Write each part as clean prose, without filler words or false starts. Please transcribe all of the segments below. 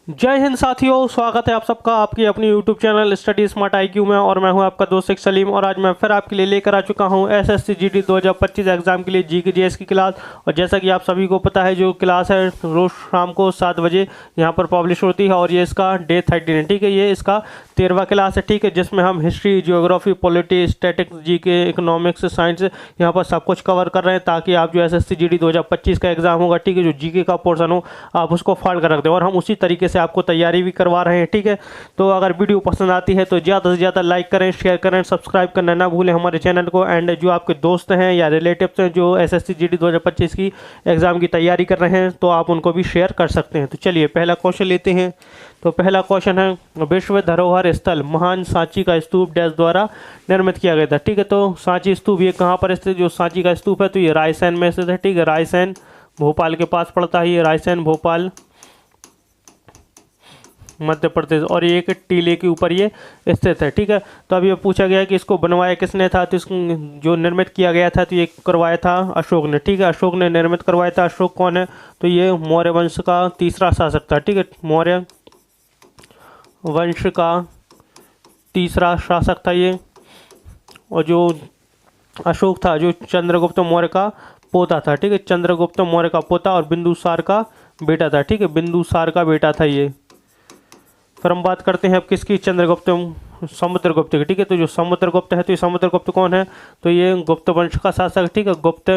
जय हिंद साथियों, स्वागत है आप सबका आपकी अपनी YouTube channel study smart IQ में। और मैं हूं आपका दोस्त शेख सलीम। और आज मैं फिर आपके लिए लेकर आ चुका हूं SSC GD 2025 एग्जाम के लिए GK GS की क्लास। और जैसा कि आप सभी को पता है, जो क्लास है रोज शाम को 7 बजे यहां पर पब्लिश होती है। और ये इसका डे 13 है, ठीक है। ये इसका 13वां क्लास है, ठीक है, जिसमें हम history, geography, polity, statics, GK, economics, science यहाँ पर सब कुछ कवर कर रहे हैं, ताकि आप जो SSC GD 2025 का एग्जाम होगा, ठीक है, जो GK का पोर्सन हो आप उसको फाड़ कर रख दें। और हम उसी तरीके से आपको तैयारी भी करवा रहे हैं, ठीक है। तो अगर वीडियो पसंद आती है तो ज़्यादा से ज़्यादा लाइक करें, शेयर करें, सब्सक्राइब करना ना भूलें हमारे चैनल को। एंड जो आपके दोस्त हैं या रिलेटिव्स हैं जो SSC GD 2025 की एग्ज़ाम की तैयारी कर रहे हैं, तो आप उनको भी शेयर कर सकते हैं। तो चलिए पहला क्वेश्चन लेते हैं। तो पहला क्वेश्चन है, विश्व धरोहर स्थल महान सांची का स्तूप डैश द्वारा निर्मित किया गया था, ठीक है। तो सांची स्तूप ये कहाँ पर स्थित, जो सांची का स्तूप है तो ये रायसेन में स्थित है, ठीक है। रायसेन भोपाल के पास पड़ता है, ये रायसेन भोपाल मध्य प्रदेश। और ये एक टीले के ऊपर ये स्थित है, ठीक है। तो अब ये पूछा गया कि इसको बनवाया किसने था, तो इसको जो निर्मित किया गया था तो ये करवाया था अशोक ने, ठीक है। अशोक ने निर्मित करवाया था। अशोक कौन है, तो ये मौर्य वंश का तीसरा शासक था, ठीक है। मौर्य वंश का तीसरा शासक था ये। और जो अशोक था जो चंद्रगुप्त मौर्य का पोता था, ठीक है। चंद्रगुप्त मौर्य का पोता और बिंदुसार का बेटा था, ठीक है। बिंदुसार का बेटा था ये। फिर हम बात करते हैं अब किसकी, चंद्रगुप्त समुद्रगुप्त की, ठीक है। तो जो समुद्रगुप्त है तो ये समुद्रगुप्त कौन है, तो ये गुप्त वंश का शासक, ठीक है। गुप्त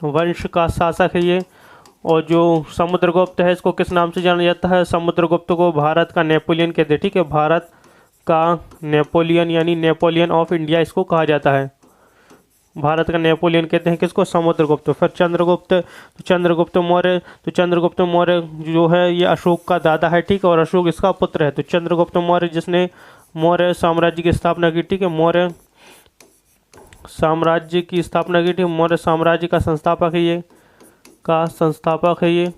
वंश का शासक है ये। और जो समुद्रगुप्त है इसको किस नाम से जाना जाता है, समुद्रगुप्त को भारत का नेपोलियन कहते हैं, ठीक है। भारत का नेपोलियन यानी नेपोलियन ऑफ इंडिया इसको कहा जाता है। भारत का नेपोलियन कहते हैं किसको, समुद्रगुप्त। फिर चंद्रगुप्त, तो चंद्रगुप्त मौर्य, तो चंद्रगुप्त मौर्य जो है ये अशोक का दादा है, ठीक है। और अशोक इसका पुत्र है। तो चंद्रगुप्त मौर्य जिसने मौर्य साम्राज्य की स्थापना की, ठीक है। मौर्य साम्राज्य की स्थापना की, ठीक है। मौर्य साम्राज्य का संस्थापक है ये, का संस्थापक है ये,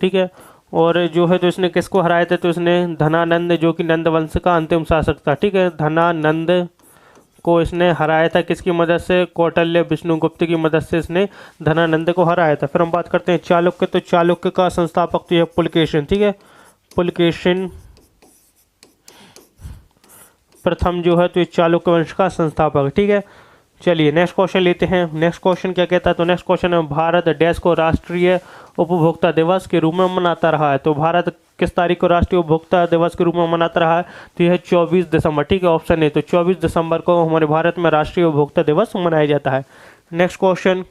ठीक है। और जो है तो इसने किसको हराया था, तो इसने धनानंद जो कि नंद वंश का अंतिम शासक था, ठीक है। धनानंद को इसने हराया था किसकी मदद से, कौटिल्य विष्णुगुप्त की मदद से इसने धनानंद को हराया था। फिर हम बात करते हैं चालुक्य। तो चालुक्य का संस्थापक तो यह पुलकेशिन, ठीक है। पुलकेशिन प्रथम जो है तो ये चालुक्य वंश का संस्थापक, ठीक है। चलिए नेक्स्ट क्वेश्चन लेते हैं। नेक्स्ट क्वेश्चन क्या कहता है, तो नेक्स्ट क्वेश्चन है, भारत डैश को राष्ट्रीय उपभोक्ता दिवस के रूप में मनाता रहा है। तो भारत किस तारीख को राष्ट्रीय उपभोक्ता दिवस के रूप में मनाता रहा है, तो यह 24 दिसंबर, ठीक है। ऑप्शन ए, तो 24 दिसंबर को हमारे भारत में राष्ट्रीय उपभोक्ता दिवस मनाया जाता है। नेक्स्ट क्वेश्चन,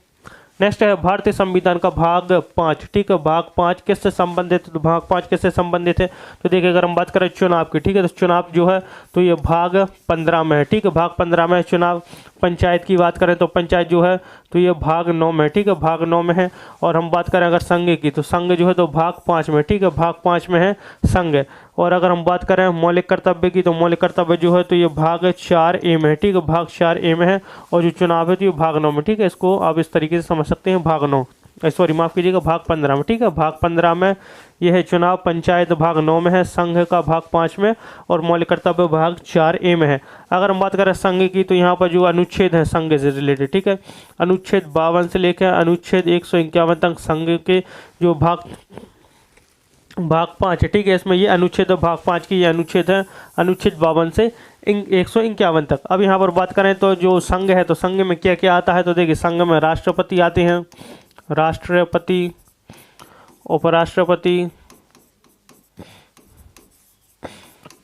नेक्स्ट है भारतीय संविधान का भाग 5, ठीक है। भाग 5 किससे संबंधित है, तो भाग 5 किससे संबंधित है, तो देखिए अगर हम बात करें चुनाव की, ठीक है, तो चुनाव जो है तो ये भाग 15 में है, ठीक है। भाग 15 में है। चुनाव पंचायत की बात करें तो पंचायत जो है तो ये भाग 9 में है, ठीक है। भाग 9 में है। और हम बात करें अगर संघ की, तो संघ जो है तो भाग 5 में, ठीक है। भाग 5 में है संघ। और अगर हम बात करें मौलिक कर्तव्य की, तो मौलिक कर्तव्य जो है तो ये भाग 4A में है, ठीक है। भाग 4A में है। और जो चुनाव है तो ये भाग 9 में, ठीक है। इसको आप इस तरीके से समझ सकते हैं, भाग 9, सॉरी माफ़ कीजिएगा, भाग 15 में, ठीक है। भाग 15 में यह है चुनाव, पंचायत भाग 9 में है, संघ का भाग 5 में, और मौलिक कर्तव्य भाग 4A में है। अगर हम बात करें संघ की, तो यहाँ पर जो अनुच्छेद है संघ से रिलेटेड, ठीक है, अनुच्छेद 52 से लेकर अनुच्छेद 151 तक संघ के जो भाग 5 है, ठीक है। इसमें ये अनुच्छेद भाग 5 की ये अनुच्छेद है, अनुच्छेद 52 से 151 तक। अब यहाँ पर बात करें तो जो संघ है, तो संघ में क्या क्या आता है, तो देखिए संघ में राष्ट्रपति आते हैं, राष्ट्रपति, उपराष्ट्रपति,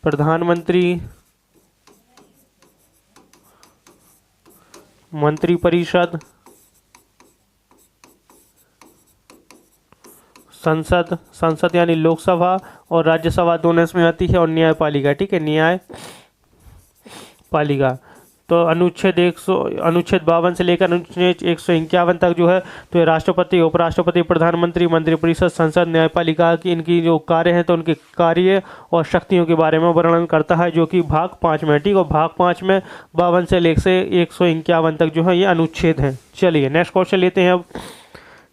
प्रधानमंत्री, मंत्रिपरिषद, संसद यानी लोकसभा और राज्यसभा दोनों इसमें आती है, और न्यायपालिका, ठीक है, न्यायपालिका। तो अनुच्छेद 52 से लेकर अनुच्छेद 151 तक जो है तो ये राष्ट्रपति, उपराष्ट्रपति, प्रधानमंत्री, मंत्रिपरिषद, संसद, न्यायपालिका की इनकी जो कार्य हैं तो उनके कार्य और शक्तियों के बारे में वर्णन करता है, जो कि भाग 5 में, ठीक है। और भाग 5 में 52 से लेकर 151 तक जो है ये अनुच्छेद हैं। चलिए नेक्स्ट क्वेश्चन लेते हैं अब।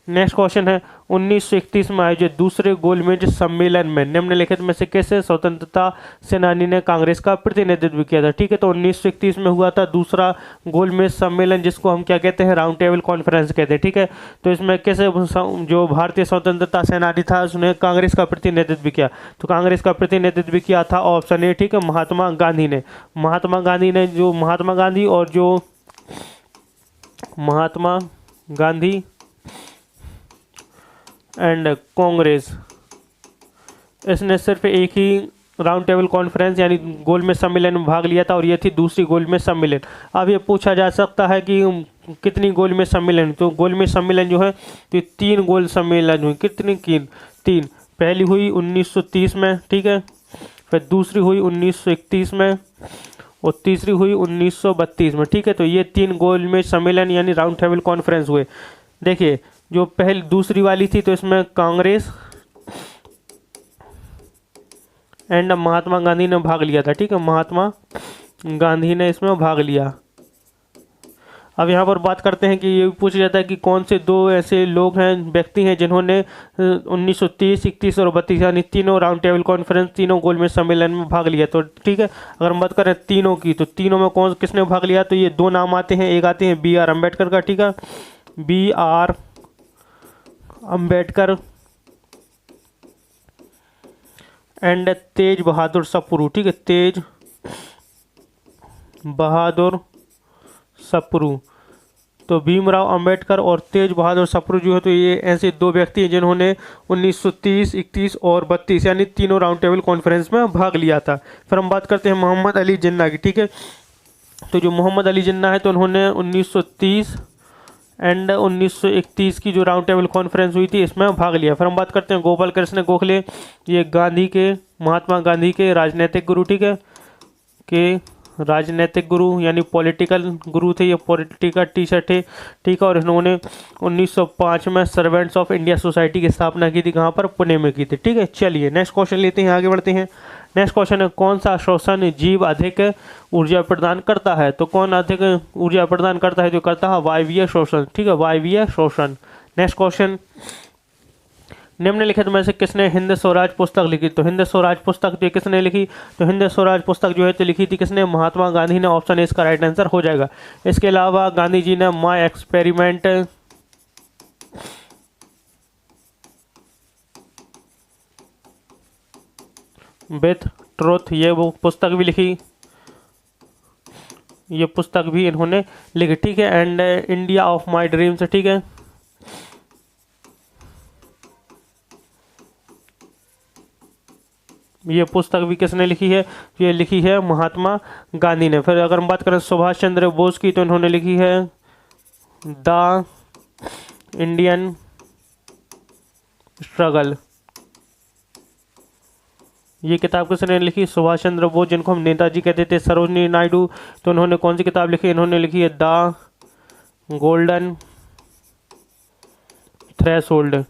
नेक्स्ट क्वेश्चन है 1931 में आयोजित दूसरे गोलमेज सम्मेलन में निम्नलिखित में से किस स्वतंत्रता सेनानी ने कांग्रेस का प्रतिनिधित्व किया था। ठीक है, तो 1931 में हुआ था दूसरा गोलमेज सम्मेलन, जिसको हम क्या कहते हैं, राउंड टेबल कॉन्फ्रेंस कहते हैं। ठीक है, तो इसमें किस जो भारतीय स्वतंत्रता सेनानी था उसने कांग्रेस का प्रतिनिधित्व किया, तो कांग्रेस का प्रतिनिधित्व किया था ऑप्शन ए। ठीक है, महात्मा गांधी ने। महात्मा गांधी और जो महात्मा गांधी एंड कांग्रेस, इसने सिर्फ एक ही राउंड टेबल कॉन्फ्रेंस यानी गोलमेज सम्मेलन में भाग लिया था, और ये थी दूसरी गोलमेज सम्मेलन। अब ये पूछा जा सकता है कि कितनी गोलमेज सम्मेलन, तो गोलमेज सम्मेलन जो है तो 3 गोल सम्मेलन हुई। कितनी की? 3। पहली हुई 1930 में, ठीक है, फिर दूसरी हुई 1931 में और तीसरी हुई 1932 में। ठीक है, तो ये 3 गोलमेज सम्मेलन यानी राउंड टेबल कॉन्फ्रेंस हुए। देखिए, जो पहली दूसरी वाली थी तो इसमें कांग्रेस एंड महात्मा गांधी ने भाग लिया था। ठीक है, महात्मा गांधी ने इसमें भाग लिया। अब यहाँ पर बात करते हैं कि ये पूछा जाता है कि कौन से 2 ऐसे लोग हैं, व्यक्ति हैं, जिन्होंने 1930, 31 और 32 यानी तीनों राउंड टेबल कॉन्फ्रेंस, तीनों गोलमेज सम्मेलन में भाग लिया। तो ठीक है, अगर हम बात करें तीनों की, तो तीनों में किसने भाग लिया, तो ये 2 नाम आते हैं। एक आते हैं BR अम्बेडकर का, ठीक है, BR अम्बेडकर एंड तेज बहादुर सप्रू। ठीक है, तेज बहादुर सप्रू। तो भीमराव अंबेडकर और तेज बहादुर सप्रू जो है, तो ये ऐसे 2 व्यक्ति हैं जिन्होंने 1930, 31 और 32 यानी तीनों राउंड टेबल कॉन्फ्रेंस में भाग लिया था। फिर हम बात करते हैं मोहम्मद अली जिन्ना की। ठीक है, तो जो मोहम्मद अली जिन्ना है, तो उन्होंने 1930 एंड 1931 की जो राउंड टेबल कॉन्फ्रेंस हुई थी इसमें भाग लिया। फिर हम बात करते हैं गोपाल कृष्ण गोखले, ये महात्मा गांधी के राजनीतिक गुरु। ठीक है, के राजनीतिक गुरु यानी पॉलिटिकल गुरु थे, ये पॉलिटिकल टीचर थे। ठीक है, और इन्होंने 1905 में सर्वेंट्स ऑफ इंडिया सोसाइटी की स्थापना की थी। कहाँ पर? पुणे में की थी। ठीक है, चलिए नेक्स्ट क्वेश्चन लेते हैं, आगे बढ़ते हैं। नेक्स्ट क्वेश्चन है कौन सा श्वसन जीव अधिक ऊर्जा प्रदान करता है, तो कौन अधिक ऊर्जा प्रदान करता है, जो करता है वायवीय श्वसन। ठीक है, वायवीय श्वसन। नेक्स्ट क्वेश्चन, निम्नलिखित में से किसने हिंद स्वराज पुस्तक लिखी, तो हिंद स्वराज पुस्तक तो किसने लिखी, तो हिंद स्वराज पुस्तक जो है तो लिखी थी किसने, महात्मा गांधी ने। ऑप्शन ए इसका राइट आंसर हो जाएगा। इसके अलावा गांधी जी ने माय एक्सपेरिमेंट विथ ट्रुथ, ये वो पुस्तक भी लिखी, ये पुस्तक भी इन्होंने लिखी। ठीक है, and India of my dreams. ठीक है, ये पुस्तक भी किसने लिखी है, ये लिखी है महात्मा गांधी ने। फिर अगर हम बात करें सुभाष चंद्र बोस की, तो इन्होंने लिखी है द इंडियन स्ट्रगल। ये किताब किसने लिखी, सुभाष चंद्र बोस, जिनको हम नेताजी कहते थे। सरोजिनी नायडू, तो उन्होंने कौन सी किताब लिखी, इन्होंने लिखी है द गोल्डन थ्रेशोल्ड।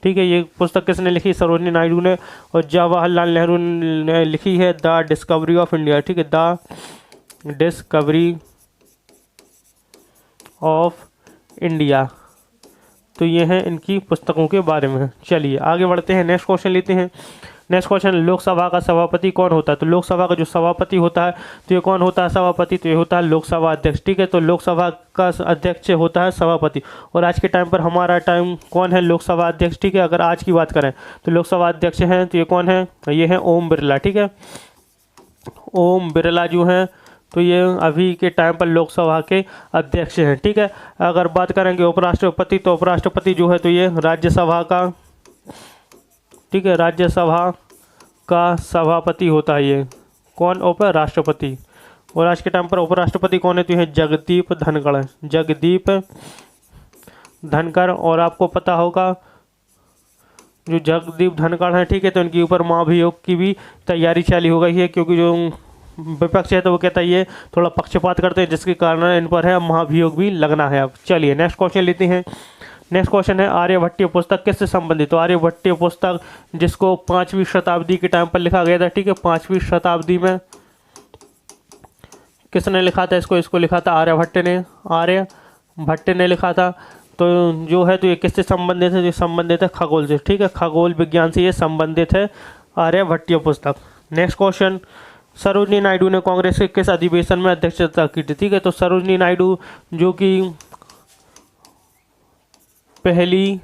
ठीक है, ये पुस्तक किसने लिखी, सरोजिनी नायडू ने। और जवाहरलाल नेहरू ने लिखी है द डिस्कवरी ऑफ इंडिया। ठीक है, द डिस्कवरी ऑफ इंडिया। तो ये हैं इनकी पुस्तकों के बारे में। चलिए आगे बढ़ते हैं, नेक्स्ट क्वेश्चन लेते हैं। नेक्स्ट क्वेश्चन, लोकसभा का सभापति कौन होता है, तो लोकसभा का जो सभापति होता है तो ये कौन होता है सभापति, तो ये होता है लोकसभा अध्यक्ष। ठीक है, तो लोकसभा का अध्यक्ष होता है सभापति। और आज के टाइम पर हमारा टाइम कौन है लोकसभा अध्यक्ष। ठीक है, अगर आज की बात करें तो लोकसभा अध्यक्ष हैं तो ये कौन है, ये है ओम बिरला। ठीक है, ओम बिरला जो हैं तो ये अभी के टाइम पर लोकसभा के अध्यक्ष हैं। ठीक है, अगर बात करेंगे उपराष्ट्रपति, तो उपराष्ट्रपति जो है तो ये राज्यसभा का, ठीक है, राज्यसभा का सभापति होता है। ये कौन, उपराष्ट्रपति। और आज के टाइम पर उपराष्ट्रपति कौन है, तो ये जगदीप धनखड़, जगदीप धनखड़। और आपको पता होगा जो जगदीप धनखड़ हैं, ठीक है, तो इनके ऊपर महाभियोग की भी तैयारी चालू हो गई है, क्योंकि जो विपक्ष है तो वो कहता है ये थोड़ा पक्षपात करते हैं, जिसके कारण इन पर है महाभियोग भी लगना है। अब चलिए नेक्स्ट क्वेश्चन लेते हैं। नेक्स्ट क्वेश्चन है आर्यभट्टीय पुस्तक किससे संबंधित, तो आर्यभट्टीय पुस्तक जिसको 5वीं शताब्दी के टाइम पर लिखा गया था। ठीक है, 5वीं शताब्दी में किसने लिखा था इसको? इसको लिखा था आर्यभट्ट ने, आर्यभट्ट ने लिखा था। तो जो है तो ये किससे संबंधित है? जो संबंधित है खगोल से, ठीक है, खगोल विज्ञान से ये संबंधित है आर्यभट्टीय पुस्तक। नेक्स्ट क्वेश्चन, सरोजिनी नायडू ने कांग्रेस के किस अधिवेशन में अध्यक्षता की थी? ठीक है, तो सरोजिनी नायडू जो कि पहली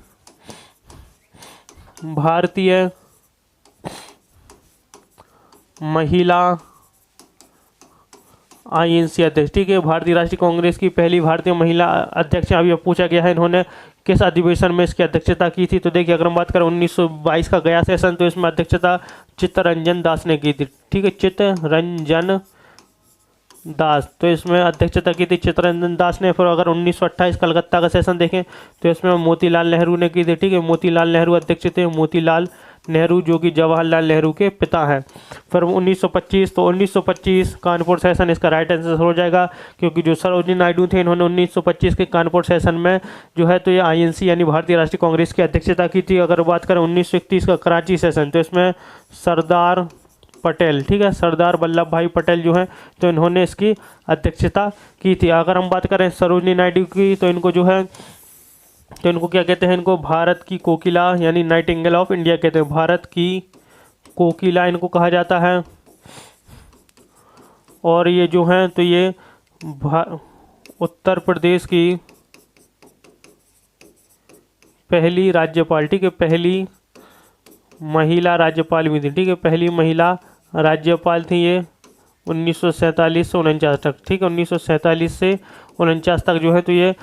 भारतीय महिला आईएनसी अध्यक्ष, ठीक है, भारतीय राष्ट्रीय कांग्रेस की पहली भारतीय महिला अध्यक्ष अभी पूछा गया है इन्होंने किस अधिवेशन में इसकी अध्यक्षता की थी। तो देखिए अगर हम बात करें 1922 का गया सेशन, तो इसमें अध्यक्षता चित्तरंजन दास ने की थी, ठीक है, चित्तरंजन दास, तो इसमें अध्यक्षता की थी चित्तरंजन दास ने। फिर अगर 1928 कलकत्ता का सेशन देखें तो इसमें मोतीलाल नेहरू ने की थी, ठीक है, मोतीलाल नेहरू अध्यक्ष थे, मोतीलाल नेहरू जो कि जवाहरलाल नेहरू के पिता हैं। फिर 1925, तो 1925 कानपुर सेशन इसका राइट आंसर हो जाएगा, क्योंकि जो सरोजिनी नायडू थे इन्होंने 1925 के कानपुर सेशन में जो है तो ये आईएनसी यानी भारतीय राष्ट्रीय कांग्रेस की अध्यक्षता की थी। अगर बात करें 1931 का कराची सेशन, तो इसमें सरदार पटेल, ठीक है, सरदार वल्लभ भाई पटेल जो हैं तो इन्होंने इसकी अध्यक्षता की थी। अगर हम बात करें सरोजिनी नायडू की, तो इनको जो है तो इनको क्या कहते हैं? इनको भारत की कोकिला यानी नाइटिंगेल ऑफ इंडिया कहते हैं, भारत की कोकिला इनको कहा जाता है। और ये जो हैं तो ये उत्तर प्रदेश की पहली राज्यपाल, ठीक है, पहली महिला राज्यपाल भी थी, ठीक है, पहली महिला राज्यपाल थी ये 1947 से 49 तक, ठीक है, 1947 से 49 तक जो है तो ये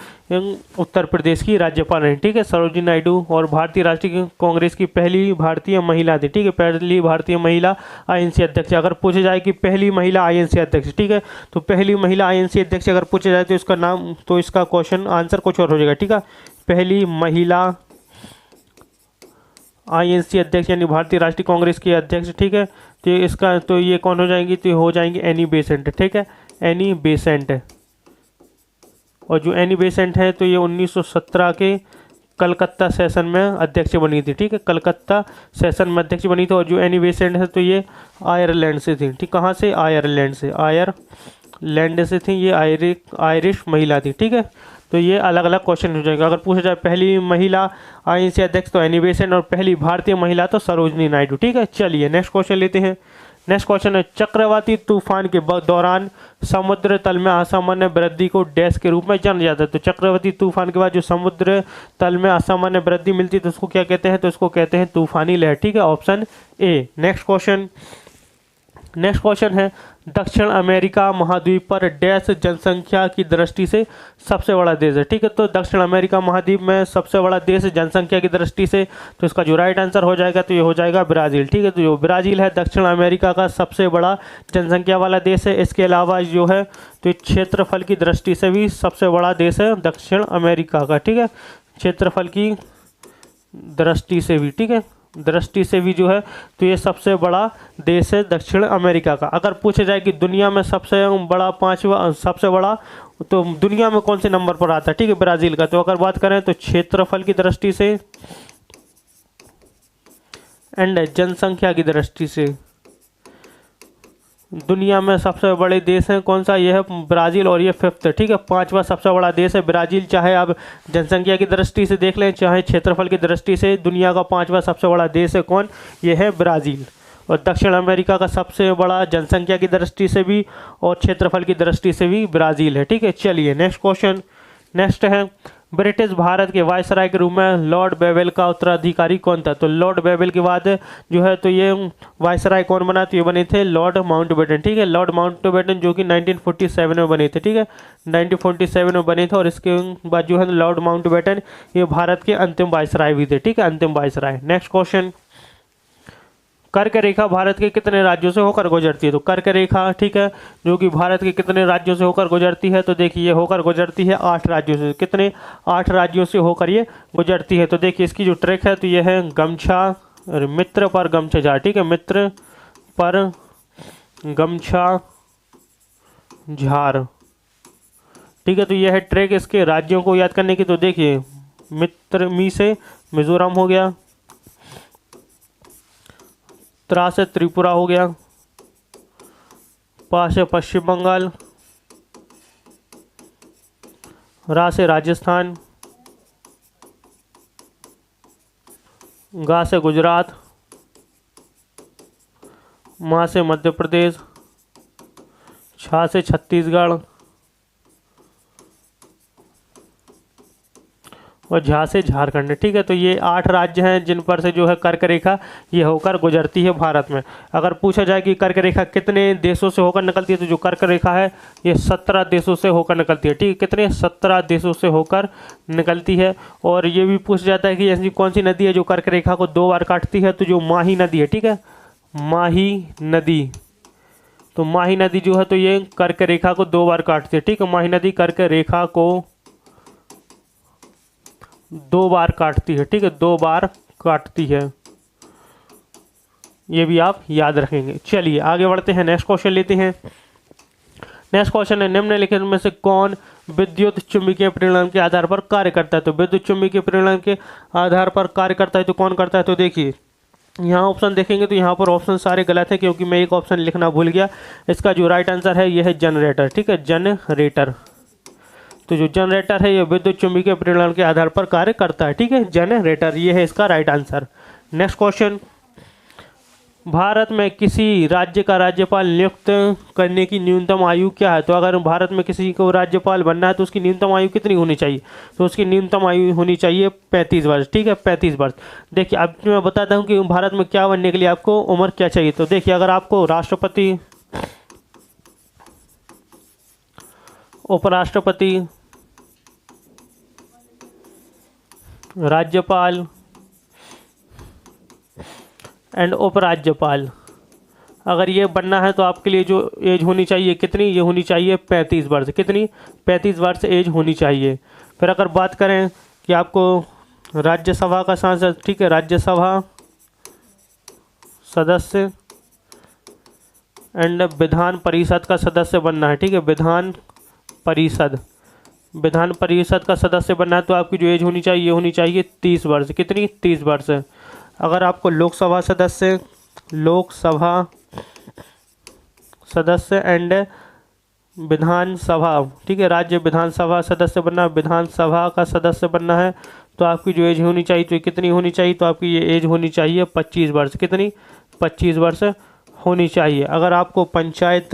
उत्तर प्रदेश की राज्यपाल रही, ठीक है, सरोजिनी नायडू। और भारतीय राष्ट्रीय कांग्रेस की पहली भारतीय महिला थी, ठीक है, पहली भारतीय महिला आईएनसी अध्यक्ष। अगर पूछा जाए कि पहली महिला आईएनसी अध्यक्ष, ठीक है, तो पहली महिला आईएनसी अध्यक्ष अगर पूछा जाए तो इसका नाम, तो इसका क्वेश्चन आंसर कुछ और हो जाएगा, ठीक है, पहली महिला आईएनसी अध्यक्ष यानी भारतीय राष्ट्रीय कांग्रेस की अध्यक्ष, ठीक है, तो इसका तो ये कौन हो जाएंगी? तो हो जाएंगी एनी बेसेंट, ठीक है, एनी बेसेंट। और जो एनी बेसेंट है तो ये 1917 के कलकत्ता सेशन में अध्यक्ष बनी थी, ठीक है, कलकत्ता सेशन में अध्यक्ष बनी थी। और जो एनी बेसेंट है तो ये आयरलैंड से थी, ठीक, कहाँ से? आयरलैंड से, आयरलैंड से थी, ये आयरिश महिला थी, ठीक है। तो ये अलग अलग क्वेश्चन हो जाएगा। अगर पूछा जाए पहली महिला आईएनसी अध्यक्ष तो एनी बेसेंट, और पहली भारतीय महिला तो सरोजिनी नायडू, ठीक है। चलिए नेक्स्ट क्वेश्चन लेते हैं। नेक्स्ट क्वेश्चन है, चक्रवाती तूफान के दौरान समुद्र तल में असामान्य वृद्धि को डैश के रूप में जाना जाता है। तो चक्रवाती तूफान के बाद जो समुद्र तल में असामान्य वृद्धि मिलती है तो उसको क्या कहते हैं? तो उसको कहते हैं तूफानी लहर, ठीक है, ऑप्शन ए। नेक्स्ट क्वेश्चन है, दक्षिण अमेरिका महाद्वीप पर डैश जनसंख्या की दृष्टि से सबसे बड़ा देश है, ठीक है। तो दक्षिण अमेरिका महाद्वीप में सबसे बड़ा देश जनसंख्या की दृष्टि से, तो इसका जो राइट आंसर हो जाएगा तो ये हो जाएगा ब्राज़ील, ठीक है। तो जो ब्राज़ील है दक्षिण अमेरिका का सबसे बड़ा जनसंख्या वाला देश है। इसके अलावा जो है तो क्षेत्रफल की दृष्टि से भी सबसे बड़ा देश है दक्षिण अमेरिका का, ठीक है, क्षेत्रफल की दृष्टि से भी, ठीक है, दृष्टि से भी जो है तो ये सबसे बड़ा देश है दक्षिण अमेरिका का। अगर पूछा जाए कि दुनिया में सबसे बड़ा सबसे बड़ा तो दुनिया में कौन से नंबर पर आता है, ठीक है, ब्राज़ील का। तो अगर बात करें तो क्षेत्रफल की दृष्टि से एंड जनसंख्या की दृष्टि से दुनिया में सबसे बड़े देश हैं कौन सा? ये है ब्राज़ील, और ये फिफ्थ है, ठीक है, पांचवा सबसे बड़ा देश है ब्राज़ील। चाहे आप जनसंख्या की दृष्टि से देख लें चाहे क्षेत्रफल की दृष्टि से, दुनिया का पांचवा सबसे बड़ा देश है कौन? ये है ब्राज़ील। और दक्षिण अमेरिका का सबसे बड़ा जनसंख्या की दृष्टि से भी और क्षेत्रफल की दृष्टि से भी ब्राज़ील है, ठीक है। चलिए नेक्स्ट क्वेश्चन। नेक्स्ट है, ब्रिटिश भारत के वायसराय के रूप में लॉर्ड बेवेल का उत्तराधिकारी कौन था? तो लॉर्ड बेवेल के बाद जो है तो ये वायसराय कौन बना? तो ये बने थे लॉर्ड माउंटबेटन, ठीक है, लॉर्ड माउंटबेटन जो कि 1947 में बने थे, ठीक है, 1947 में बने थे। और इसके बाद जो है लॉर्ड माउंटबेटन ये भारत के अंतिम वायसराय भी थे, ठीक है, अंतिम वायसराय। नेक्स्ट क्वेश्चन, कर्क रेखा भारत के कितने राज्यों से होकर गुजरती है? तो कर्क रेखा, ठीक है, जो कि भारत के कितने राज्यों से होकर गुजरती है? तो देखिए ये होकर गुजरती है 8 राज्यों से। कितने? 8 राज्यों से होकर ये गुजरती है। तो देखिए इसकी जो ट्रैक है तो ये है गमछा मित्र पर गमछा झार, ठीक है, मित्र पर गमछा झार, ठीक है। तो यह है ट्रैक इसके राज्यों को याद करने की। तो देखिए मित्र मी से मिजोरम हो गया, त्रा से त्रिपुरा हो गया, पा से पश्चिम बंगाल, रा से राजस्थान, गा से गुजरात, मा से मध्य प्रदेश, छा से छत्तीसगढ़ और झा से झारखंड। ठीक है, तो ये 8 राज्य हैं जिन पर से जो है कर्क रेखा ये होकर गुजरती है भारत में। अगर पूछा जाए कि कर्क रेखा कितने देशों से होकर निकलती है, तो जो कर्क रेखा है ये 17 देशों से होकर निकलती है। ठीक है, कितने 17 देशों से होकर निकलती है। और ये भी पूछा जाता है कि ऐसी कौन सी नदी है जो कर्क रेखा को 2 बार काटती है, तो जो माही नदी है। ठीक है, माही नदी, तो माही नदी जो है तो ये कर्क रेखा को 2 बार काटती है। ठीक है, माही नदी कर्क रेखा को 2 बार काटती है। ठीक है, 2 बार काटती है, ये भी आप याद रखेंगे। चलिए आगे बढ़ते हैं, नेक्स्ट क्वेश्चन लेते हैं। नेक्स्ट क्वेश्चन है, निम्नलिखित में से कौन विद्युत चुम्बकीय परिणाम के आधार पर कार्य करता है। तो विद्युत चुम्बकीय परिणाम के आधार पर कार्य करता है तो कौन करता है, तो देखिए यहाँ ऑप्शन देखेंगे तो यहाँ पर ऑप्शन सारे गलत है, क्योंकि मैं एक ऑप्शन लिखना भूल गया। इसका जो राइट आंसर है यह है जनरेटर। ठीक है, जनरेटर, तो जो जनरेटर है ये विद्युत चुम्बकीय परिणाम के आधार पर कार्य करता है। ठीक है, जनरेटर, ये है इसका right answer. Next question, Bharat में किसी राज्य का राज्यपाल नियुक्त करने की न्यूनतम आयु क्या है। तो अगर भारत में किसी को राज्यपाल बनना है तो उसकी न्यूनतम आयु कितनी होनी चाहिए, तो उसकी न्यूनतम आयु होनी चाहिए 35 वर्ष। ठीक है, 35 वर्ष। देखिए अब मैं बताता हूँ कि भारत में क्या बनने के लिए आपको उम्र क्या चाहिए। तो देखिए अगर आपको राष्ट्रपति, उपराष्ट्रपति, राज्यपाल एंड उपराज्यपाल अगर ये बनना है तो आपके लिए जो एज होनी चाहिए कितनी, ये होनी चाहिए 35 वर्ष। कितनी, 35 वर्ष एज होनी चाहिए। फिर अगर बात करें कि आपको राज्यसभा का सांसद, ठीक है, राज्यसभा सदस्य एंड विधान परिषद का सदस्य बनना है। ठीक है, विधान परिषद का सदस्य बनना है तो आपकी जो एज होनी चाहिए ये होनी चाहिए 30 वर्ष। कितनी, 30 वर्ष। अगर आपको लोकसभा सदस्य एंड विधानसभा, ठीक है, राज्य विधानसभा सदस्य बनना, विधानसभा का सदस्य बनना है तो आपकी जो एज होनी चाहिए तो कितनी होनी चाहिए, तो आपकी ये एज होनी चाहिए 25 वर्ष। कितनी, 25 वर्ष होनी चाहिए। अगर आपको पंचायत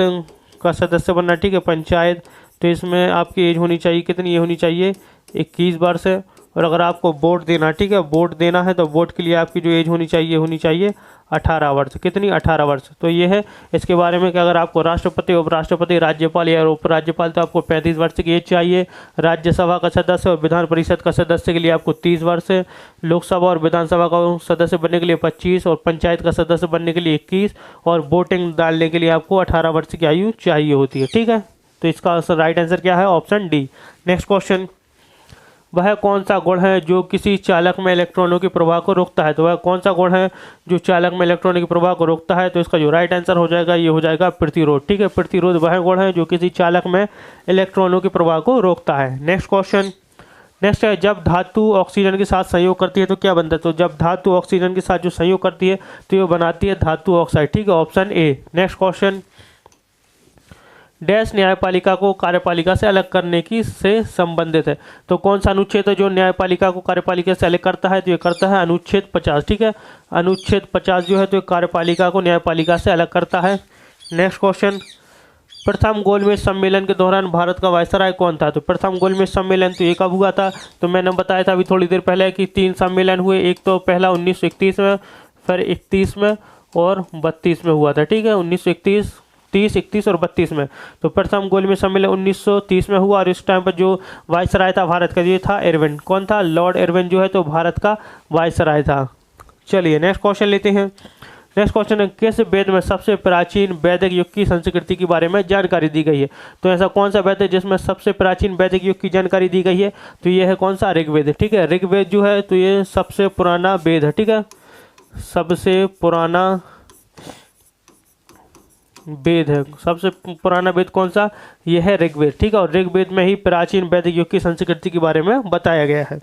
का सदस्य बनना, ठीक है, पंचायत, तो इसमें आपकी एज होनी चाहिए कितनी, ये होनी चाहिए 21 वर्ष। और अगर आपको वोट देना, ठीक है, वोट देना है तो वोट के लिए आपकी जो एज होनी चाहिए 18 वर्ष। कितनी, 18 वर्ष। तो ये है इसके बारे में कि अगर आपको राष्ट्रपति, उपराष्ट्रपति, राज्यपाल या उपराज्यपाल तो आपको 35 वर्ष की एज चाहिए। राज्यसभा का सदस्य और विधान परिषद का सदस्य के लिए आपको 30 वर्ष, लोकसभा और विधानसभा का सदस्य बनने के लिए 25 और पंचायत का सदस्य बनने के लिए 21 और वोटिंग डालने के लिए आपको 18 वर्ष की आयु चाहिए होती है। ठीक है, तो इसका राइट आंसर क्या है, ऑप्शन डी। नेक्स्ट क्वेश्चन, वह कौन सा गुण है जो किसी चालक में इलेक्ट्रॉनों के प्रवाह को रोकता है। तो वह कौन सा गुण है जो चालक में इलेक्ट्रॉनों के प्रवाह को रोकता है, तो इसका जो राइट आंसर हो जाएगा ये हो जाएगा प्रतिरोध। ठीक है, प्रतिरोध वह गुण है जो किसी चालक में इलेक्ट्रॉनों के प्रवाह को रोकता है। नेक्स्ट क्वेश्चन, नेक्स्ट है, जब धातु ऑक्सीजन के साथ संयोग करती है तो क्या बनता है। तो जब धातु ऑक्सीजन के साथ जो संयोग करती है तो ये बनाती है धातु ऑक्साइड। ठीक है, option A. Next question, dash न्यायपालिका को कार्यपालिका से अलग करने की से संबंधित है। तो कौन सा अनुच्छेद है जो न्यायपालिका को कार्यपालिका से अलग करता है, तो ये करता है अनुच्छेद 50। ठीक है, अनुच्छेद 50 जो है तो कार्यपालिका को न्यायपालिका से अलग करता है। नेक्स्ट क्वेश्चन, प्रथम गोलमेज सम्मेलन के दौरान भारत का वायसराय कौन था। तो प्रथम गोलमेज सम्मेलन तो ये कब हुआ था, तो मैंने बताया था अभी थोड़ी देर पहले कि 3 सम्मेलन हुए। एक तो पहला 1931 में, फिर 31 में और 32 में हुआ था। ठीक है, 1931, 30, 31 और 32 में। तो प्रथम गोलमेज सम्मेलन 1930 में हुआ और इस टाइम पर जो वायसराय था भारत का ये था इरविन। कौन था, लॉर्ड इरविन जो है तो भारत का वायसराय था। चलिए नेक्स्ट क्वेश्चन लेते हैं। नेक्स्ट क्वेश्चन है, किस वेद में सबसे प्राचीन वैदिक युग की संस्कृति के बारे में जानकारी दी गई है। तो ऐसा कौन सा वेद है जिसमें सबसे प्राचीन वैदिक युग की जानकारी दी गई है, तो ये है कौन सा, ऋग्वेद। ठीक है, ऋग्वेद जो है तो ये सबसे पुराना वेद है। ठीक है, सबसे पुराना वेद है। सबसे पुराना वेद कौन सा, यह है ऋग्वेद। ठीक है, और ऋग्वेद में ही प्राचीन वैदिक युग की संस्कृति के बारे में बताया गया है।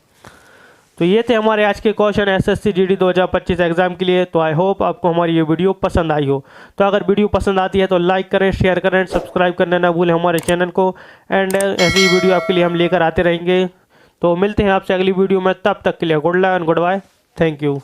तो ये थे हमारे आज के क्वेश्चन एसएससी जीडी 2025 एग्जाम के लिए। तो आई होप आपको हमारी ये वीडियो पसंद आई हो। तो अगर वीडियो पसंद आती है तो लाइक करें, शेयर करें, सब्सक्राइब करना ना भूलें हमारे चैनल को। एंड ऐसी वीडियो आपके लिए हम लेकर आते रहेंगे। तो मिलते हैं आपसे अगली वीडियो में, तब तक के लिए good luck and goodbye. Thank you.